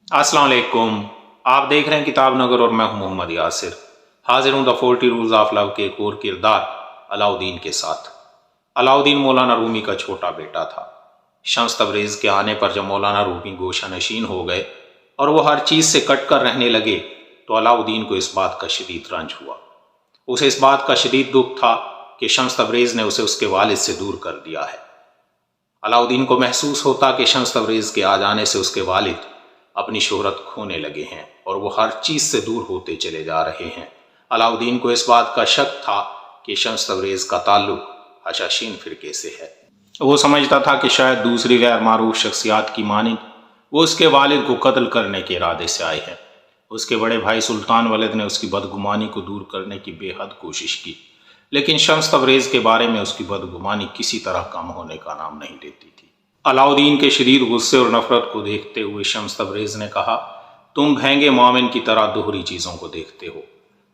अस्सलाम वालेकुम। आप देख रहे हैं किताब नगर और मैं हूं मोहम्मद यासिर। हाजिर हूं द 40 रूल्स ऑफ लव के एक और किरदार अलाउद्दीन के साथ। अलाउद्दीन मौलाना रूमी का छोटा बेटा था। शम्स तबरेज़ के आने पर जब मौलाना रूमी गोशा नशीन हो गए और वो हर चीज़ से कट कर रहने लगे तो अलाउद्दीन को इस बात का शदीद रंज हुआ। उसे इस बात का शदीद दुख था कि शम्स तबरेज़ ने उसे उसके वालिद से दूर कर दिया है। अलाउद्दीन को महसूस होता कि शम्स तबरेज़ के आ जाने से उसके वालिद अपनी शोहरत खोने लगे हैं और वो हर चीज़ से दूर होते चले जा रहे हैं। अलाउद्दीन को इस बात का शक था कि शम्स तबरेज़ का ताल्लुक हशाशीन फिरके से है। वो समझता था कि शायद दूसरी गैर मारूफ शख्सियात की मानिंद वो उसके वालिद को कत्ल करने के इरादे से आए हैं। उसके बड़े भाई सुल्तान वलद ने उसकी बदगुमानी को दूर करने की बेहद कोशिश की, लेकिन शम्स तबरेज़ के बारे में उसकी बदगुमानी किसी तरह कम होने का नाम नहीं लेती थी। अलाउद्दीन के शदीद गुस्से और नफरत को देखते हुए शम्स तबरेज़ ने कहा, तुम भैंगे मोमिन की तरह दोहरी चीज़ों को देखते हो।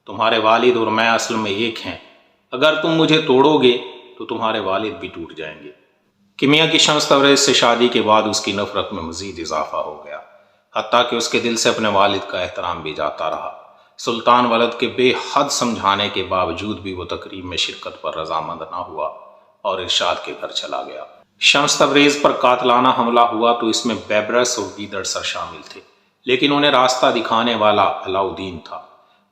तुम्हारे वालिद और मैं असल में एक हैं। अगर तुम मुझे तोड़ोगे तो तुम्हारे वालिद भी टूट जाएंगे। किमिया की शम्स तबरेज़ से शादी के बाद उसकी नफरत में मज़ीद इजाफा हो गया, हत्ता कि उसके दिल से अपने वालिद का एहतराम भी जाता रहा। सुल्तान वलद के बेहद समझाने के बावजूद भी वो तकरीब में शिरकत पर रजामंद ना हुआ और इरशाद के घर चला गया। शम्स तबरेज़ पर कातलाना हमला हुआ तो इसमें बेबरस और गीदड़ सर शामिल थे, लेकिन उन्हें रास्ता दिखाने वाला अलाउद्दीन था।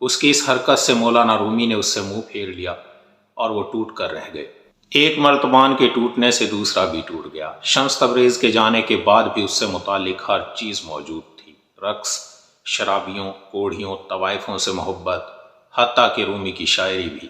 उसकी इस हरकत से मौलाना रूमी ने उससे मुंह फेर लिया और वो टूट कर रह गए। एक मर्तबान के टूटने से दूसरा भी टूट गया। शम्स तबरेज़ के जाने के बाद भी उससे मुतालिक हर चीज़ मौजूद थी, रक्स, शराबियों, कोढ़ियों, तवाइफों से मोहब्बत, हत्ता कि रूमी की शायरी भी।